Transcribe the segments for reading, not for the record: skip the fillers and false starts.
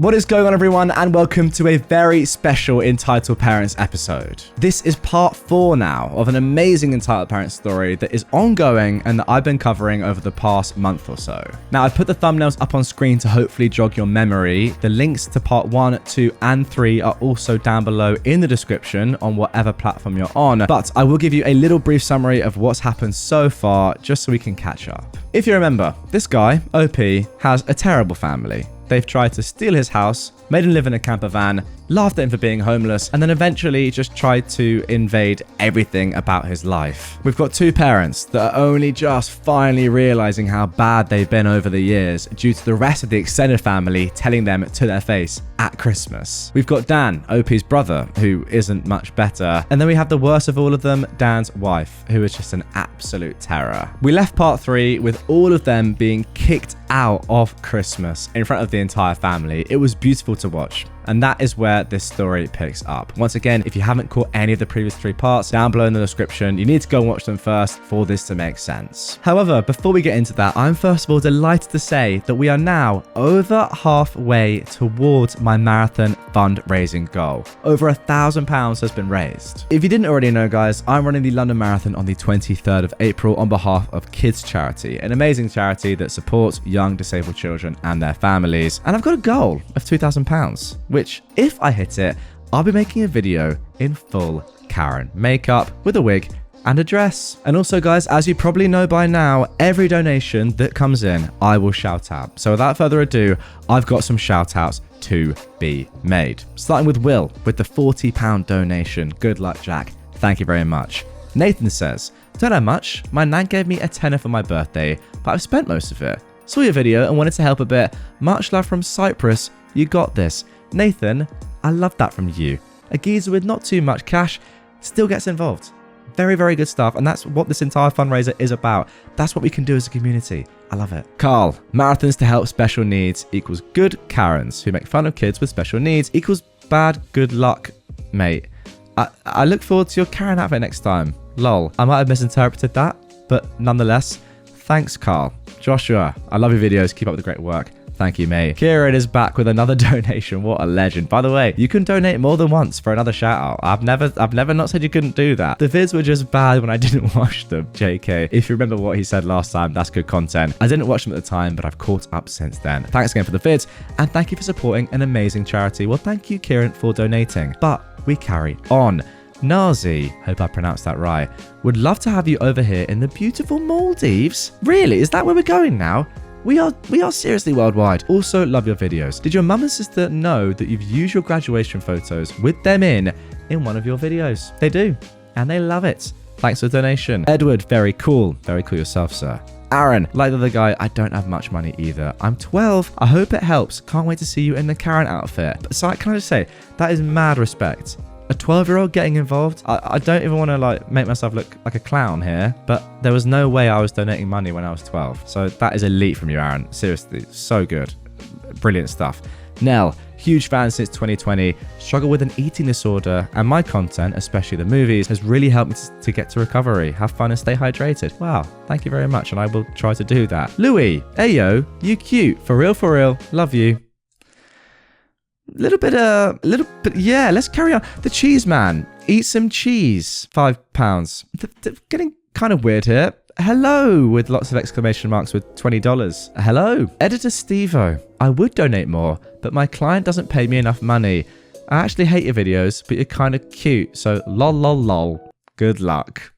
What is going on, everyone, and welcome to a very special Entitled Parents episode. This is part 4 now of an amazing Entitled Parents story that is ongoing and that I've been covering over the past month or so. Now, I've put the thumbnails up on screen to hopefully jog your memory. The links to part 1, 2, and 3 are also down below in the description on whatever platform you're on, but I will give you a little brief summary of what's happened so far just so we can catch up. If you remember, this guy, OP, has a terrible family. They've tried to steal his house, made him live in a camper van, laughed at him for being homeless, and then eventually just tried to invade everything about his life. We've got 2 parents that are only just finally realizing how bad they've been over the years due to the rest of the extended family telling them to their face at Christmas. We've got Dan, OP's brother, who isn't much better. And then we have the worst of all of them, Dan's wife, who is just an absolute terror. We left part 3 with all of them being kicked out of Christmas in front of the entire family. It was beautiful to watch. And that is where this story picks up. Once again, if you haven't caught any of the previous 3 parts, down below in the description, you need to go and watch them first for this to make sense. However, before we get into that, I'm first of all delighted to say that we are now over halfway towards my marathon fundraising goal. Over £1,000 has been raised. If you didn't already know, guys, I'm running the London Marathon on the 23rd of April on behalf of Kids Charity, an amazing charity that supports young disabled children and their families. And I've got a goal of £2,000, which, if I hit it, I'll be making a video in full Karen makeup with a wig and a dress. And also, guys, as you probably know by now, every donation that comes in, I will shout out. So without further ado, I've got some shout outs to be made. Starting with Will with the £40 donation. Good luck, Jack. Thank you very much. Nathan says, don't have much. My nan gave me a tenner for my birthday, but I've spent most of it. Saw your video and wanted to help a bit. Much love from Cyprus. You got this. Nathan, I love that from you. A geezer with not too much cash still gets involved. Very, very good stuff. And that's what this entire fundraiser is about. That's what we can do as a community. I love it. Carl, marathons to help special needs equals good Karens who make fun of kids with special needs equals bad good luck, mate. I look forward to your Karen outfit next time. Lol. I might have misinterpreted that, but nonetheless, thanks, Carl. Joshua, I love your videos. Keep up the great work. Thank you, mate. Kieran is back with another donation. What a legend. By the way, you can donate more than once for another shout out. I've never not said you couldn't do that. The vids were just bad when I didn't watch them, JK. If you remember what he said last time, that's good content. I didn't watch them at the time, but I've caught up since then. Thanks again for the vids, and thank you for supporting an amazing charity. Well, thank you, Kieran, for donating. But we carry on. Nazi, hope I pronounced that right, would love to have you over here in the beautiful Maldives. Really? Is that where we're going now? We are seriously worldwide. Also, love your videos. Did your mum and sister know that you've used your graduation photos with them in one of your videos? They do, and they love it. Thanks for the donation. Edward, very cool. Very cool yourself, sir. Aaron, like the other guy, I don't have much money either. I'm 12. I hope it helps. Can't wait to see you in the Karen outfit. But so can I just say, that is mad respect. A 12-year-old getting involved? I don't even want to make myself look like a clown here, but there was no way I was donating money when I was 12. So that is elite from you, Aaron. Seriously, so good. Brilliant stuff. Nell, huge fan since 2020, struggle with an eating disorder, and my content, especially the movies, has really helped me to get to recovery. Have fun and stay hydrated. Wow, thank you very much, and I will try to do that. Louis, ayo, you cute. For real, love you. Little bit, yeah, let's carry on. The cheese man, eat some cheese, £5. Getting kind of weird here. Hello, with lots of exclamation marks with $20. Hello. Editor Stevo, I would donate more, but my client doesn't pay me enough money. I actually hate your videos, but you're kind of cute, so lol. Good luck.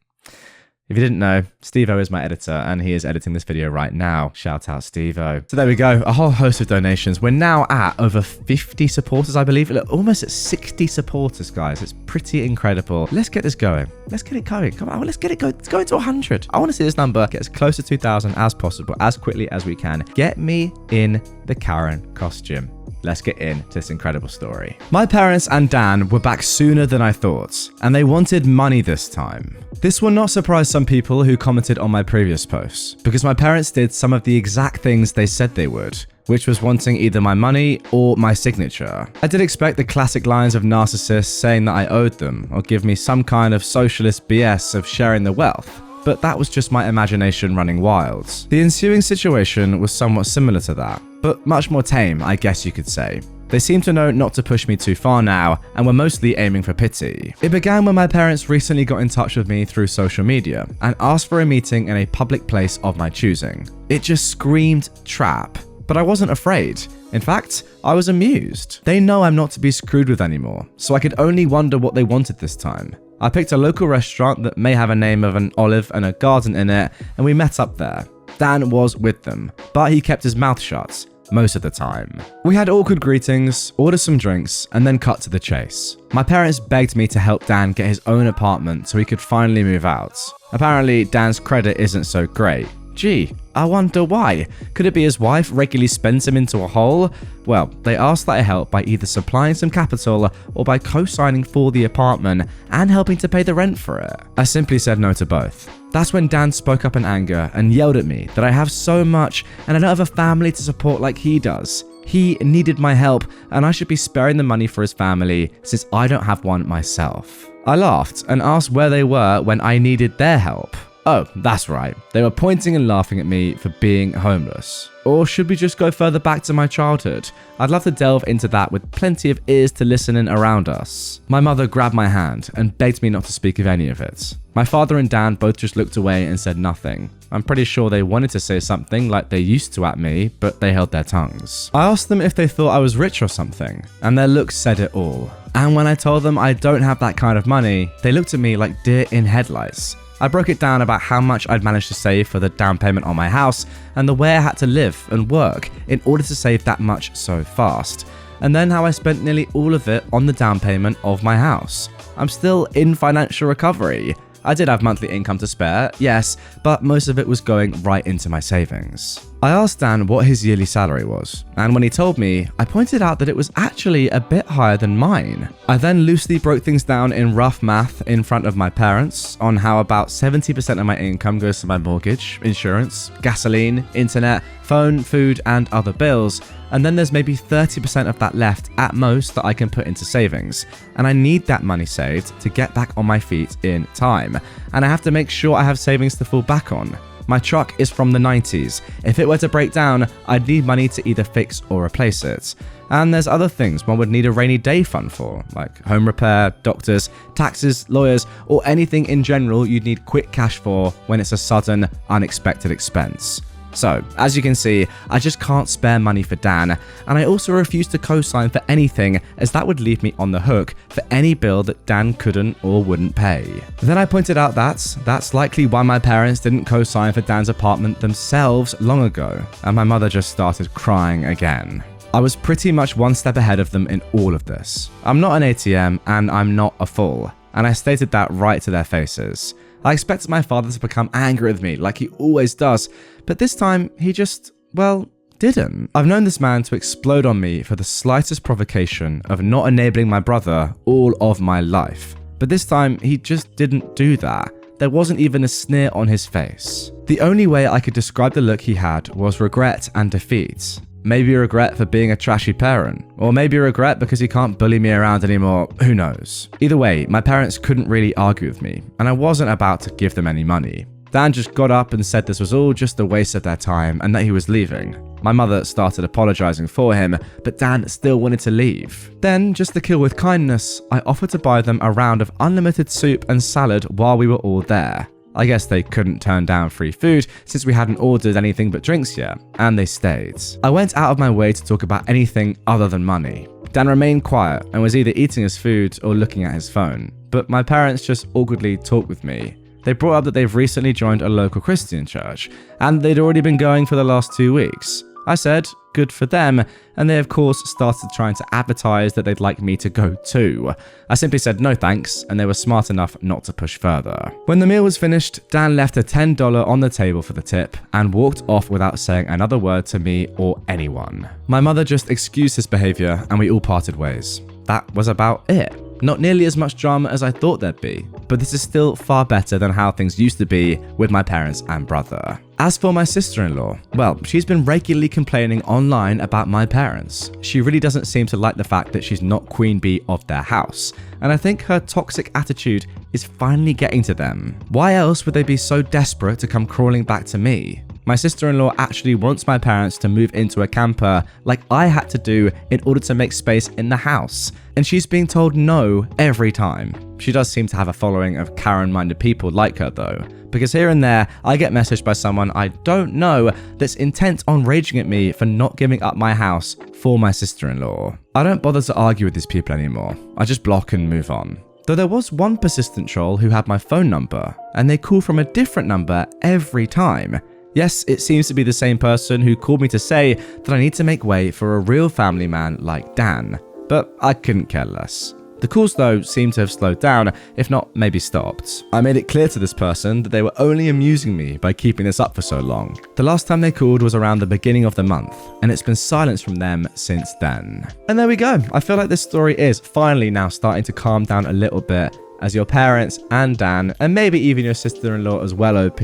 If you didn't know, Steve-O is my editor, and he is editing this video right now. Shout out Steve-O. So there we go, a whole host of donations. We're now at over 50 supporters, I believe. Look, almost at 60 supporters, guys. It's pretty incredible. Let's get this going. Let's get it going. Come on, let's get it going. Let's go into 100. I want to see this number get as close to 2,000 as possible, as quickly as we can. Get me in the Karen costume. Let's get into this incredible story. My parents and Dan were back sooner than I thought, and they wanted money this time. This will not surprise some people who commented on my previous posts, because my parents did some of the exact things they said they would, which was wanting either my money or my signature. I did expect the classic lines of narcissists saying that I owed them, or give me some kind of socialist BS of sharing the wealth. But that was just my imagination running wild. The ensuing situation was somewhat similar to that, but much more tame, I guess you could say. They seem to know not to push me too far now, and were mostly aiming for pity. It began when my parents recently got in touch with me through social media and asked for a meeting in a public place of my choosing. It just screamed trap, but I wasn't afraid. In fact, I was amused. They know I'm not to be screwed with anymore, so I could only wonder what they wanted this time. I picked a local restaurant that may have a name of an olive and a garden in it, and we met up there. Dan was with them, but he kept his mouth shut most of the time. We had awkward greetings, ordered some drinks, and then cut to the chase. My parents begged me to help Dan get his own apartment so he could finally move out. Apparently, Dan's credit isn't so great. Gee, I wonder why. Could it be his wife regularly spends him into a hole? Well, they asked that I help by either supplying some capital or by co-signing for the apartment and helping to pay the rent for it. I simply said no to both. That's when Dan spoke up in anger and yelled at me that I have so much and I don't have a family to support like he does. He needed my help and I should be sparing the money for his family since I don't have one myself. I laughed and asked where they were when I needed their help. Oh, that's right. They were pointing and laughing at me for being homeless. Or should we just go further back to my childhood? I'd love to delve into that with plenty of ears to listen in around us. My mother grabbed my hand and begged me not to speak of any of it. My father and Dan both just looked away and said nothing. I'm pretty sure they wanted to say something like they used to at me, but they held their tongues. I asked them if they thought I was rich or something, and their looks said it all. And when I told them I don't have that kind of money, they looked at me like deer in headlights. I broke it down about how much I'd managed to save for the down payment on my house and the way I had to live and work in order to save that much so fast. And then how I spent nearly all of it on the down payment of my house. I'm still in financial recovery. I did have monthly income to spare, yes, but most of it was going right into my savings. I asked Dan what his yearly salary was, and when he told me, I pointed out that it was actually a bit higher than mine. I then loosely broke things down in rough math in front of my parents on how about 70% of my income goes to my mortgage, insurance, gasoline, internet, phone, food, and other bills, and then there's maybe 30% of that left at most that I can put into savings, and I need that money saved to get back on my feet in time, and I have to make sure I have savings to fall back on. My truck is from the 90s. If it were to break down, I'd need money to either fix or replace it. And there's other things one would need a rainy day fund for, like home repair, doctors, taxes, lawyers, or anything in general you'd need quick cash for when it's a sudden, unexpected expense. So, as you can see, I just can't spare money for Dan, and I also refuse to co-sign for anything as that would leave me on the hook for any bill that Dan couldn't or wouldn't pay. Then I pointed out that that's likely why my parents didn't co-sign for Dan's apartment themselves long ago, and my mother just started crying again. I was pretty much one step ahead of them in all of this. I'm not an ATM, and I'm not a fool, and I stated that right to their faces. I expected my father to become angry with me like he always does, but this time he just, well, didn't. I've known this man to explode on me for the slightest provocation of not enabling my brother all of my life. But this time he just didn't do that. There wasn't even a sneer on his face. The only way I could describe the look he had was regret and defeat. Maybe a regret for being a trashy parent, or maybe a regret because he can't bully me around anymore, who knows. Either way, my parents couldn't really argue with me, and I wasn't about to give them any money. Dan just got up and said this was all just a waste of their time and that he was leaving. My mother started apologizing for him, but Dan still wanted to leave. Then, just to kill with kindness, I offered to buy them a round of unlimited soup and salad while we were all there. I guess they couldn't turn down free food since we hadn't ordered anything but drinks yet, and they stayed. I went out of my way to talk about anything other than money. Dan remained quiet and was either eating his food or looking at his phone, but my parents just awkwardly talked with me. They brought up that they've recently joined a local Christian church, and they'd already been going for the last 2 weeks. I said, good for them, and they of course started trying to advertise that they'd like me to go too. I simply said no thanks, and they were smart enough not to push further. When the meal was finished, Dan left a $10 on the table for the tip and walked off without saying another word to me or anyone. My mother just excused his behavior and we all parted ways. That was about it. Not nearly as much drama as I thought there'd be, but this is still far better than how things used to be with my parents and brother. As for my sister-in-law, well, she's been regularly complaining online about my parents. She really doesn't seem to like the fact that she's not queen bee of their house, and I think her toxic attitude is finally getting to them. Why else would they be so desperate to come crawling back to me? My sister-in-law actually wants my parents to move into a camper like I had to do in order to make space in the house. And she's being told no every time. She does seem to have a following of Karen-minded people like her though, because here and there I get messaged by someone I don't know that's intent on raging at me for not giving up my house for my sister-in-law. I don't bother to argue with these people anymore. I just block and move on. Though there was one persistent troll who had my phone number, and they call from a different number every time. Yes, it seems to be the same person who called me to say that I need to make way for a real family man like Dan, but I couldn't care less. The calls though seem to have slowed down, if not maybe stopped. I made it clear to this person that they were only amusing me by keeping this up for so long. The last time they called was around the beginning of the month, and it's been silence from them since then. And there we go. I feel like this story is finally now starting to calm down a little bit, as your parents and Dan, and maybe even your sister-in-law as well, OP,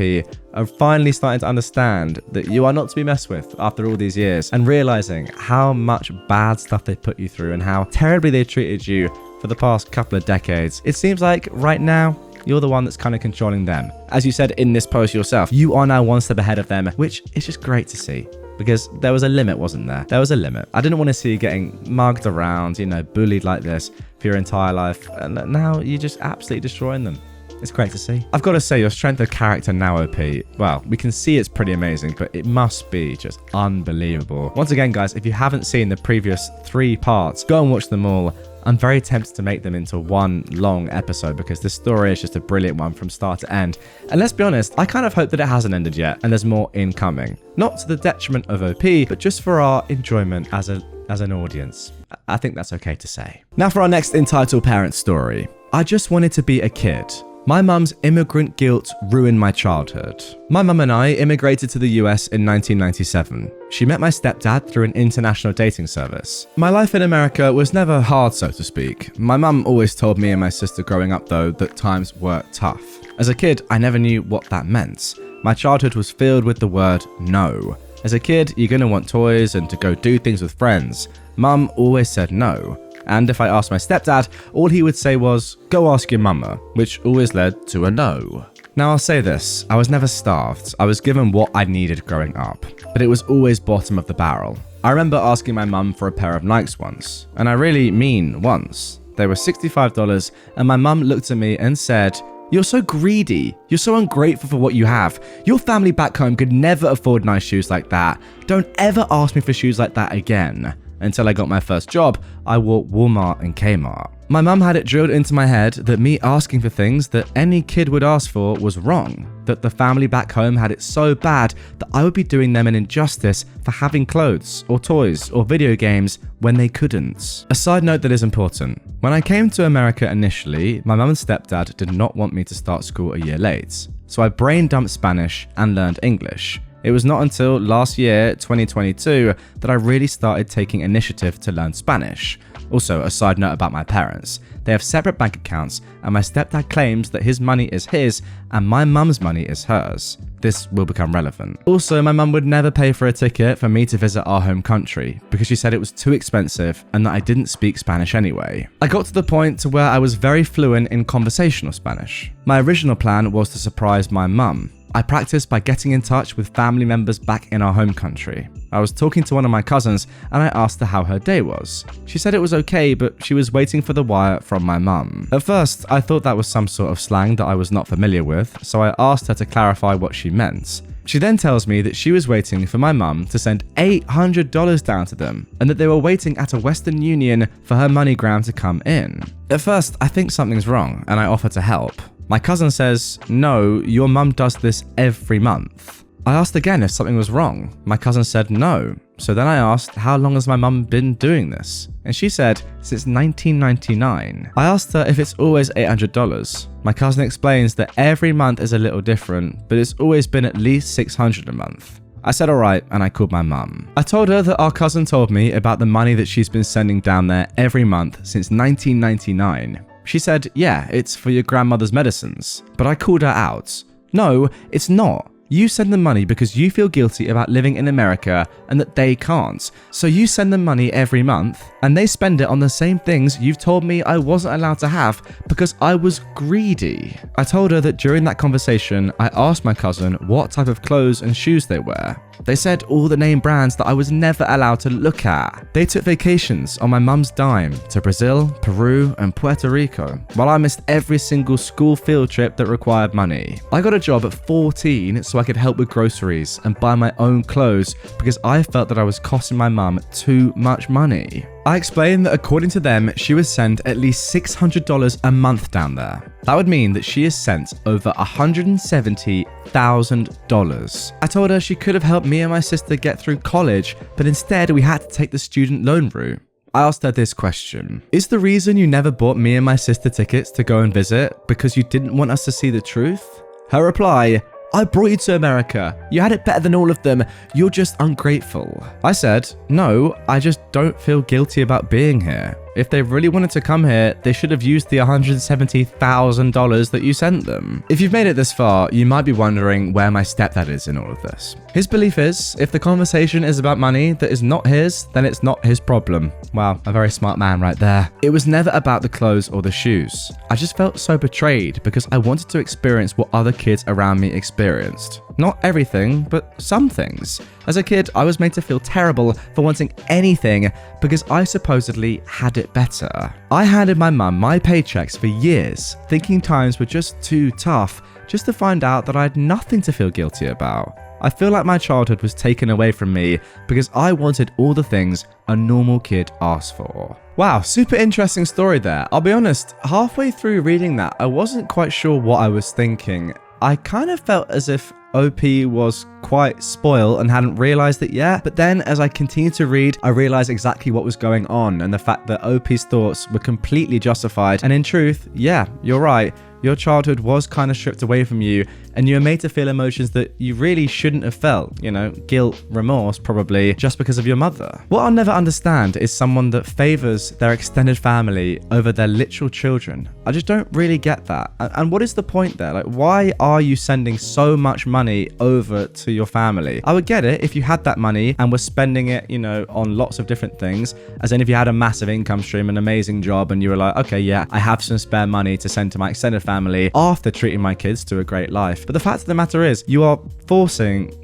are finally starting to understand that you are not to be messed with after all these years, and realizing how much bad stuff they put you through and how terribly they treated you for the past couple of decades. It seems like right now, you're the one that's kind of controlling them. As you said in this post yourself, you are now one step ahead of them, which is just great to see. Because there was a limit, wasn't there? There was a limit. I didn't want to see you getting mugged around, bullied like this for your entire life. And now you're just absolutely destroying them. It's great to see. I've got to say, your strength of character now, OP, well, we can see it's pretty amazing, but it must be just unbelievable. Once again, guys, if you haven't seen the previous 3 parts, go and watch them all. I'm very tempted to make them into one long episode because this story is just a brilliant one from start to end. And let's be honest, I kind of hope that it hasn't ended yet and there's more incoming. Not to the detriment of OP, but just for our enjoyment as an audience. I think that's okay to say. Now for our next entitled parent story. I just wanted to be a kid. My mum's immigrant guilt ruined my childhood. My mum and I immigrated to the US in 1997. She met my stepdad through an international dating service. My life in America was never hard, so to speak. My mum always told me and my sister growing up though that times were tough. As a kid, I never knew what that meant. My childhood was filled with the word no. As a kid, you're gonna want toys and to go do things with friends. Mum always said no. And if I asked my stepdad, all he would say was, go ask your mama, which always led to a no. Now I'll say this, I was never starved. I was given what I needed growing up, but it was always bottom of the barrel. I remember asking my mum for a pair of Nikes once, and I really mean once. They were $65 and my mum looked at me and said, you're so greedy. You're so ungrateful for what you have. Your family back home could never afford nice shoes like that. Don't ever ask me for shoes like that again. Until I got my first job, I wore Walmart and Kmart. My mum had it drilled into my head that me asking for things that any kid would ask for was wrong, that the family back home had it so bad that I would be doing them an injustice for having clothes or toys or video games when they couldn't. A side note that is important. When I came to America initially, my mum and stepdad did not want me to start school a year late, so I brain dumped Spanish and learned English. It was not until last year, 2022, that I really started taking initiative to learn Spanish. Also, a side note about my parents. They have separate bank accounts, and my stepdad claims that his money is his and my mum's money is hers. This will become relevant. Also, my mum would never pay for a ticket for me to visit our home country because she said it was too expensive and that I didn't speak Spanish anyway. I got to the point to where I was very fluent in conversational Spanish. My original plan was to surprise my mum. I practiced by getting in touch with family members back in our home country. I was talking to one of my cousins and I asked her how her day was. She said it was okay, but she was waiting for the wire from my mum. At first, I thought that was some sort of slang that I was not familiar with, so I asked her to clarify what she meant. She then tells me that she was waiting for my mum to send $800 down to them and that they were waiting at a Western Union for her MoneyGram to come in. At first, I think something's wrong and I offer to help. My cousin says, no, your mum does this every month. I asked again if something was wrong. My cousin said no. So then I asked, how long has my mum been doing this? And she said, since 1999. I asked her if it's always $800. My cousin explains that every month is a little different, but it's always been at least $600 a month. I said alright and I called my mum. I told her that our cousin told me about the money that she's been sending down there every month since 1999. She said, yeah, it's for your grandmother's medicines. But I called her out. No, it's not. You send them money because you feel guilty about living in America and that they can't. So you send them money every month and they spend it on the same things you've told me I wasn't allowed to have because I was greedy. I told her that during that conversation, I asked my cousin what type of clothes and shoes they wear. They said all the name brands that I was never allowed to look at. They took vacations on my mum's dime to Brazil, Peru, and Puerto Rico, while I missed every single school field trip that required money. I got a job at 14 so I could help with groceries and buy my own clothes because I felt that I was costing my mum too much money. I explained that according to them, she would send at least $600 a month down there. That would mean that she has sent over $170,000. I told her she could have helped me and my sister get through college, but instead we had to take the student loan route. I asked her this question: is the reason you never bought me and my sister tickets to go and visit because you didn't want us to see the truth? Her reply: I brought you to America. You had it better than all of them. You're just ungrateful. I said, no, I just don't feel guilty about being here. If they really wanted to come here, they should have used the $170,000 that you sent them. If you've made it this far, you might be wondering where my stepdad is in all of this. His belief is, if the conversation is about money that is not his, then it's not his problem. Wow, a very smart man right there. It was never about the clothes or the shoes. I just felt so betrayed because I wanted to experience what other kids around me experienced. Not everything, but some things. As a kid, I was made to feel terrible for wanting anything because I supposedly had it better. I handed my mum my paychecks for years, thinking times were just too tough, just to find out that I had nothing to feel guilty about. I feel like my childhood was taken away from me because I wanted all the things a normal kid asks for. Wow, super interesting story there. I'll be honest, halfway through reading that, I wasn't quite sure what I was thinking. I kind of felt as if OP was quite spoiled and hadn't realized it yet, but then as I continued to read, I realized exactly what was going on and the fact that OP's thoughts were completely justified. And in truth, yeah, you're right. Your childhood was kind of stripped away from you and you were made to feel emotions that you really shouldn't have felt, you know, guilt, remorse probably, just because of your mother. What I'll never understand is someone that favors their extended family over their literal children. I just don't really get that. And what is the point there? Like, why are you sending so much money over to your family? I would get it if you had that money and were spending it, you know, on lots of different things, as in if you had a massive income stream, an amazing job, and you were like, okay, yeah, I have some spare money to send to my extended family after treating my kids to a great life. But the fact of the matter is, you are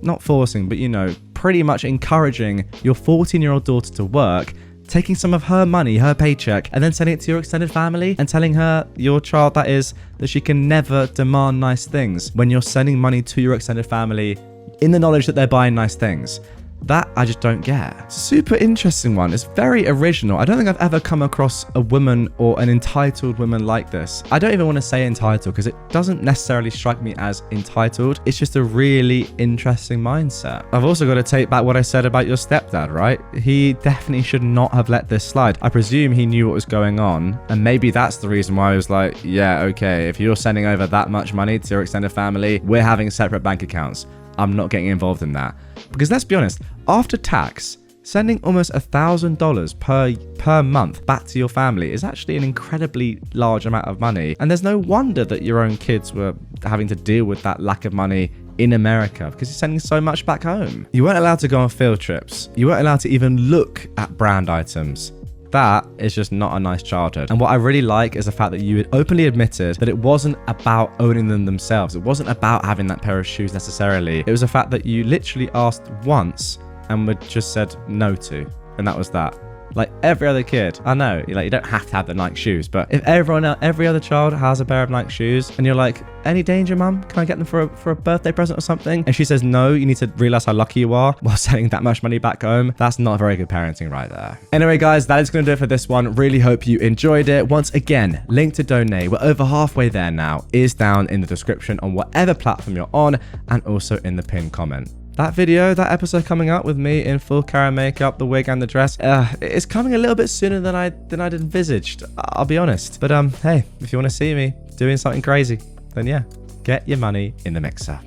not forcing, but you know, pretty much encouraging your 14-year-old daughter to work, taking some of her money, her paycheck, and then sending it to your extended family and telling her, your child that is, that she can never demand nice things when you're sending money to your extended family in the knowledge that they're buying nice things. That I just don't get. Super interesting one. It's very original. I don't think I've ever come across a woman or an entitled woman like this. I don't even want to say entitled because it doesn't necessarily strike me as entitled. It's just a really interesting mindset. I've also got to take back what I said about your stepdad, right? He definitely should not have let this slide. I presume he knew what was going on, and maybe that's the reason why I was like, yeah, okay, if you're sending over that much money to your extended family, we're having separate bank accounts. I'm not getting involved in that. Because let's be honest, after tax, sending almost $1,000 per month back to your family is actually an incredibly large amount of money. And there's no wonder that your own kids were having to deal with that lack of money in America because you're sending so much back home. You weren't allowed to go on field trips. You weren't allowed to even look at brand items. That is just not a nice childhood. And what I really like is the fact that you had openly admitted that it wasn't about owning them themselves. It wasn't about having that pair of shoes necessarily. It was the fact that you literally asked once and were just said no to. And that was that. Like every other kid, I know, you don't have to have the Nike shoes, but if every other child has a pair of Nike shoes and you're like, any danger, mum? Can I get them for a birthday present or something? And she says no, you need to realize how lucky you are while sending that much money back home. That's not very good parenting right there. Anyway, guys, that is going to do it for this one. Really hope you enjoyed it. Once again, link to donate, we're over halfway there now, is down in the description on whatever platform you're on and also in the pinned comment. That episode coming up with me in full Karen makeup, the wig and the dress, it's coming a little bit sooner than I'd envisaged, I'll be honest. But hey, if you want to see me doing something crazy, then yeah, get your money in the mixer.